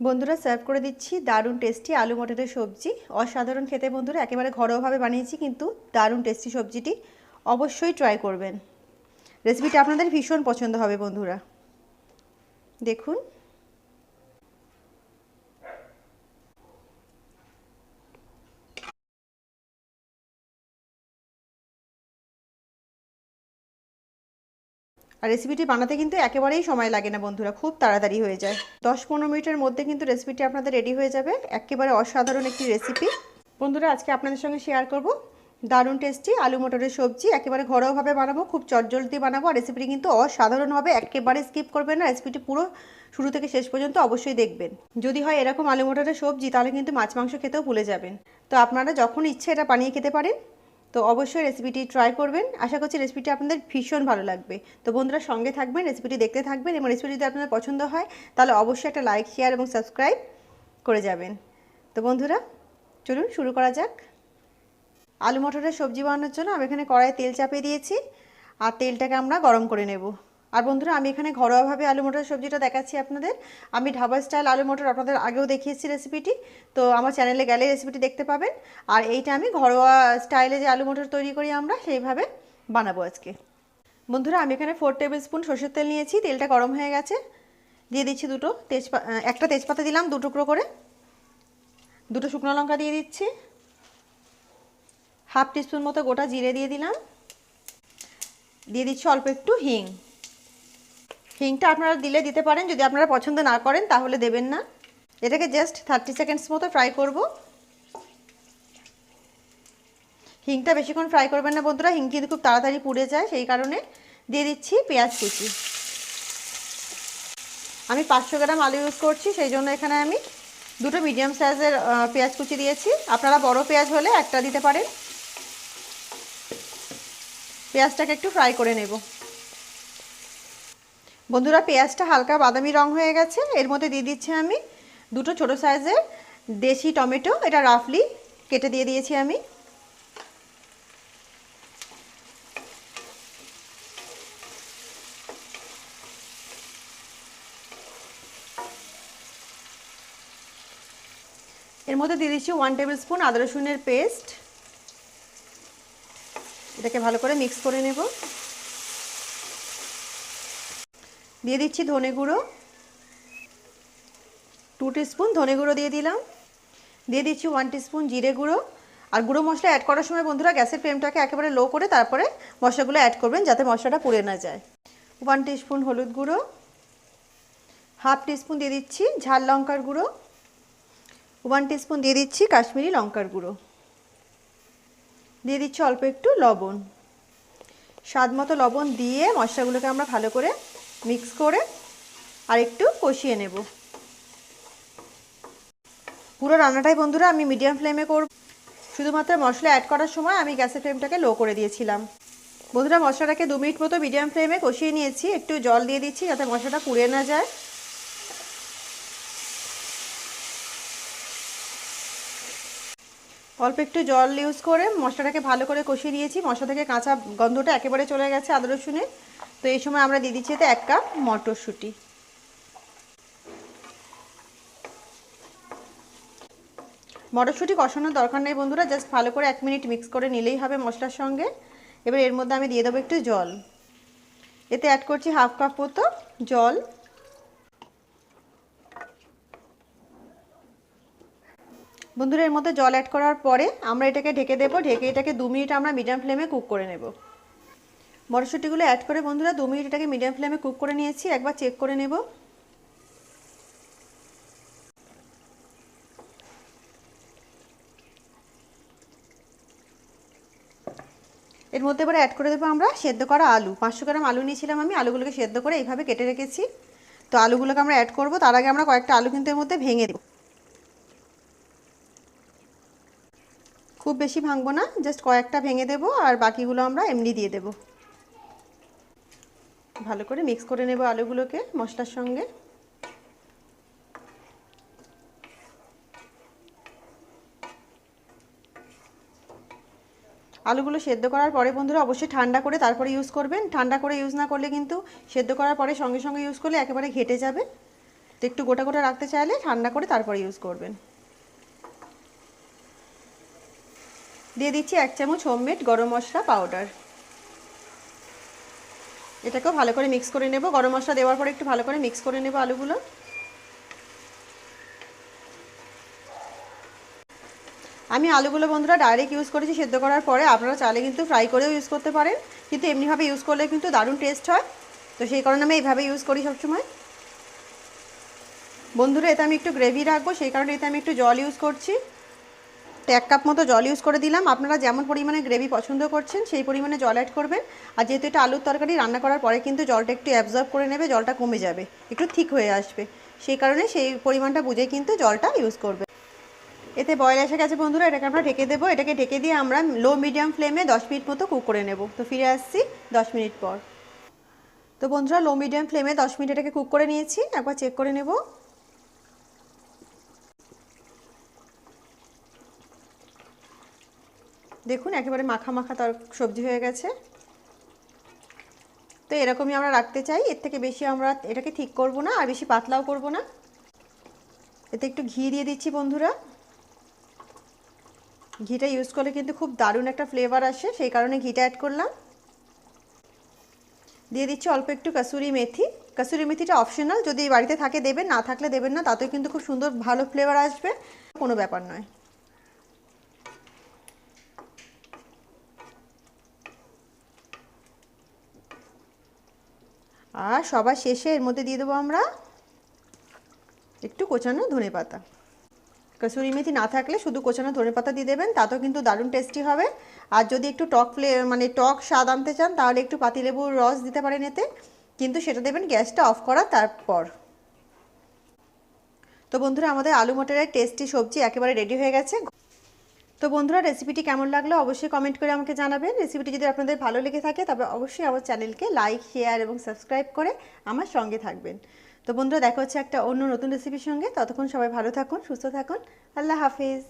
বন্ধুরা সার্ভ করে দিচ্ছি দারুণ টেস্টি আলু মটরের সবজি। অসাধারণ খেতে বন্ধুরা, একেবারে ঘরোয়াভাবে বানিয়েছি কিন্তু দারুণ টেস্টি সবজিটি অবশ্যই ট্রাই করবেন। রেসিপিটা আপনাদের ভীষণ পছন্দ হবে বন্ধুরা। দেখুন আর রেসিপিটি বানাতে কিন্তু একেবারেই সময় লাগে না বন্ধুরা, খুব তাড়াতাড়ি হয়ে যায়। 10-15 মিনিটের মধ্যে কিন্তু রেসিপিটি আপনাদের রেডি হয়ে যাবে। একেবারে অসাধারণ একটি রেসিপি বন্ধুরা, আজকে আপনাদের সঙ্গে শেয়ার করব দারুণ টেস্টি আলু মটরের সবজি। একেবারে ঘরোয়াভাবে বানাবো, খুব চটজলদি বানাবো। আর রেসিপিটি কিন্তু অসাধারণ হবে, একেবারে স্কিপ করবেন না। রেসিপিটি পুরো শুরু থেকে শেষ পর্যন্ত অবশ্যই দেখবেন। যদি হয় এরকম আলু মটরের সবজি, তাহলে কিন্তু মাছ মাংস খেতেও ভুলে যাবেন। তো আপনারা যখন ইচ্ছে এটা বানিয়ে খেতে পারেন। তো অবশ্যই রেসিপিটি ট্রাই করবেন। আশা করছি রেসিপিটি আপনাদের ভীষণ ভালো লাগবে। তো বন্ধুরা সঙ্গে থাকবেন, রেসিপিটি দেখতে থাকবেন এবং রেসিপিটি যদি আপনাদের পছন্দ হয় তাহলে অবশ্যই একটা লাইক, শেয়ার এবং সাবস্ক্রাইব করে যাবেন। তো বন্ধুরা চলুন শুরু করা যাক। আলু মটরের সবজি বানানোর জন্য আমি এখানে কড়াইয়ে তেল চাপিয়ে দিয়েছি আর তেলটাকে আমরা গরম করে নেব। আর বন্ধুরা আমি এখানে ঘরোয়াভাবে আলু মটরের সবজিটা দেখাচ্ছি আপনাদের। আমি ঢাবা স্টাইল আলু মটর আপনাদের আগেও দেখিয়েছি রেসিপিটি, তো আমার চ্যানেলে গেলে রেসিপিটি দেখতে পাবেন। আর এইটা আমি ঘরোয়া স্টাইলে যে আলু মটর তৈরি করি আমরা, সেইভাবে বানাবো আজকে। বন্ধুরা আমি এখানে 4 টেবিল স্পুন সরষের তেল নিয়েছি। তেলটা গরম হয়ে গেছে, দিয়ে দিচ্ছি একটা তেজপাতা দিলাম 2 টুকরো করে, 2টো শুকনো লঙ্কা দিয়ে দিচ্ছি, হাফ টিস্পুন মতো গোটা জিরে দিয়ে দিলাম, দিয়ে দিচ্ছি অল্প একটু হিং। হিংটা আপনারা দিতে পারেন, যদি আপনারা পছন্দ না করেন তাহলে দেবেন না। এটাকে জাস্ট 30 সেকেন্ডস মতো ফ্রাই করব। হিংটা বেশিক্ষণ ফ্রাই করবেন না বন্ধুরা, হিং কিন্তু খুব তাড়াতাড়ি পুড়ে যায়। সেই কারণে দিয়ে দিচ্ছি পেঁয়াজ কুচি। আমি 500 গ্রাম আলু ইউজ করছি, সেই জন্য এখানে আমি 2টো মিডিয়াম সাইজের পেঁয়াজ কুচি দিয়েছি। আপনারা বড় পেঁয়াজ হলে একটা দিতে পারেন। পেঁয়াজটাকে একটু ফ্রাই করে নেব বন্ধুরা। পেঁয়াজটা হালকা বাদামি রং হয়ে গেছে। এর মধ্যে দিয়ে দিচ্ছি আমি 2টো ছোটো সাইজের দেশি টমেটো, এটা রাফলি কেটে দিয়ে দিয়েছি আমি। এর মধ্যে দিয়ে দিচ্ছি 1 টেবিল স্পুন আদা রসুনের পেস্ট। এটাকে ভালো করে মিক্স করে নেব। দিয়ে দিচ্ছি ধনে গুঁড়ো, 2 টিস্পুন ধনে গুঁড়ো দিয়ে দিলাম। দিয়ে দিচ্ছি 1 টিস্পুন জিরে গুঁড়ো। আর গুঁড়ো মশলা অ্যাড করার সময় বন্ধুরা গ্যাসের ফ্লেমটাকে একেবারে লো করে তারপরে মশলাগুলো অ্যাড করবেন, যাতে মশলাটা পুড়ে না যায়। 1 টিস্পুন হলুদ গুঁড়ো, হাফ টিস্পুন দিয়ে দিচ্ছি ঝাল লঙ্কার গুঁড়ো, 1 টিস্পুন দিয়ে দিচ্ছি কাশ্মীরি লঙ্কার গুঁড়ো, দিয়ে দিচ্ছি অল্প একটু লবণ। স্বাদ মতো লবণ দিয়ে মশলাগুলোকে আমরা ভালো করে মিক্স করে আর একটু কষিয়ে নেব। পুরো রান্নাটাই বন্ধুরা আমি মিডিয়াম ফ্লেমে করব। শুধুমাত্র মশলা অ্যাড করার সময় আমি গ্যাসের ফ্লেমটাকে লো করে দিয়েছিলাম। বন্ধুরা মশলাটাকে 2 মিনিট মতো মিডিয়াম ফ্লেমে কষিয়ে নিয়েছি। একটু জল দিয়ে দিচ্ছি যাতে মশলাটা পুড়ে না যায়। অল্প একটু জল ইউজ করে মশলাটাকে ভালো করে কষিয়ে নিয়েছি। মশলা থেকে কাঁচা গন্ধটা একেবারে চলে গেছে আদা রসুনের। তো এই সময় আমরা দিয়ে দিচ্ছি এতে 1 কাপ মটরশুঁটি। মটরশুঁটি কষানোর দরকার নেই বন্ধুরা, জাস্ট ভালো করে 1 মিনিট মিক্স করে নিলেই হবে মশলার সঙ্গে। এবার এর মধ্যে আমি দিয়ে দেবো একটু জল। এতে অ্যাড করছি হাফ কাপ মতো জল। বন্ধুরা এর মধ্যে জল অ্যাড করার পরে আমরা এটাকে ঢেকে দেবো। ঢেকে এটাকে 2 মিনিট আমরা মিডিয়াম ফ্লেমে কুক করে নেব। মটরশুঁটিগুলো অ্যাড করে বন্ধুরা 2 মিনিট এটাকে মিডিয়াম ফ্লেমে কুক করে নিয়েছি। একবার চেক করে নেব। এর মধ্যে এবার অ্যাড করে দেবো আমরা সেদ্ধ করা আলু। 500 গ্রাম আলু নিয়েছিলাম আমি, আলুগুলোকে সেদ্ধ করে এইভাবে কেটে রেখেছি। তো আলুগুলোকে আমরা অ্যাড করব। তার আগে আমরা কয়েকটা আলু কিন্তু এর মধ্যে ভেঙে দেব। খুব বেশি ভাঙবো না, জাস্ট কয়েকটা ভেঙে দেব আর বাকিগুলো আমরা এমনি দিয়ে দেব। ভালো করে মিক্স করে নেব আলুগুলোকে মশলার সঙ্গে। আলুগুলো সেদ্ধ করার পরে বন্ধুরা অবশ্যই ঠান্ডা করে তারপরে ইউজ করবেন। ঠান্ডা করে ইউজ না করলে কিন্তু সেদ্ধ করার পরে সঙ্গে সঙ্গে ইউজ করলে একেবারে ঘেটে যাবে। তো একটু গোটা গোটা রাখতে চাইলে ঠান্ডা করে তারপরে ইউজ করবেন। দিয়ে দিচ্ছি 1 চামচ হোমমেড গরম মশলা পাউডার। এটাকেও ভালো করে মিক্স করে নেব। গরম মশলা দেওয়ার পরে একটু ভালো করে মিক্স করে নেব আলুগুলো। আমি আলুগুলো বন্ধুরা ডাইরেক্ট ইউজ করেছি সেদ্ধ করার পরে, আপনারা চাইলে কিন্তু ফ্রাই করেও ইউজ করতে পারেন, কিন্তু এমনিভাবে ইউজ করলে কিন্তু দারুণ টেস্ট হয়। তো সেই কারণে আমি এইভাবে ইউজ করি সবসময়। বন্ধুরা এতে আমি একটু গ্রেভি রাখবো, সেই কারণে এতে আমি একটু জল ইউজ করছি। তো 1 কাপ মতো জল ইউজ করে দিলাম। আপনারা যেমন পরিমাণে গ্রেভি পছন্দ করছেন সেই পরিমাণে জল অ্যাড করবেন। আর যেহেতু এটা আলুর তরকারি, রান্না করার পরে কিন্তু জলটা একটু অ্যাবজর্ব করে নেবে, জলটা কমে যাবে, একটু থিক হয়ে আসবে, সেই কারণে সেই পরিমাণটা বুঝে কিন্তু জলটা ইউজ করবে। এতে বয়েল এসে গেছে বন্ধুরা, এটাকে আমরা ঢেকে দেবো। এটাকে ঢেকে দিয়ে আমরা লো মিডিয়াম ফ্লেমে 10 মিনিট মতো কুক করে নেব। তো ফিরে আসছি 10 মিনিট পর। তো বন্ধুরা লো মিডিয়াম ফ্লেমে 10 মিনিট এটাকে কুক করে নিয়েছি, একবার চেক করে নেব। দেখুন একেবারে মাখা মাখা সবজি হয়ে গেছে। তো এরকমই আমরা রাখতে চাই, এর থেকে বেশি আমরা এটাকে ঠিক করব না, আর বেশি পাতলাও করব না। এতে একটু ঘি দিয়ে দিচ্ছি বন্ধুরা। ঘিটা ইউজ করলে কিন্তু খুব দারুণ একটা ফ্লেভার আসে, সেই কারণে ঘিটা অ্যাড করলাম। দিয়ে দিচ্ছি অল্প একটু কাসুরি মেথি। কাসুরি মেথিটা অপশনাল, যদি বাড়িতে থাকে দেবেন, না থাকলে দেবেন না, তাতেও কিন্তু খুব সুন্দর ভালো ফ্লেভার আসবে, কোনো ব্যাপার নয়। আর সবার শেষে এর মধ্যে দিয়ে দেবো আমরা একটু কোচানো ধনেপাতা। কসুরি মেথি না থাকলে শুধু কোচানো ধনেপাতা দিয়ে দেবেন, তাতেও কিন্তু দারুণ টেস্টি হবে। আর যদি একটু টক স্বাদ আনতে চান তাহলে একটু পাতিলেবুর রস দিতে পারেন এতে, কিন্তু সেটা দেবেন গ্যাসটা অফ করার তারপর। তো বন্ধুরা আমাদের আলু মটরের টেস্টি সবজি একেবারে রেডি হয়ে গেছে। তো বন্ধুরা রেসিপিটি কেমন লাগলো অবশ্যই কমেন্ট করে আমাকে জানাবেন। রেসিপিটি যদি আপনাদের ভালো লেগে থাকে তবে অবশ্যই আমার চ্যানেলকে লাইক, শেয়ার এবং সাবস্ক্রাইব করে আমার সঙ্গে থাকবেন। তো বন্ধুরা দেখা হচ্ছে একটা অন্য নতুন রেসিপির সঙ্গে। ততক্ষণ সবাই ভালো থাকুন, সুস্থ থাকুন। আল্লাহ হাফিজ।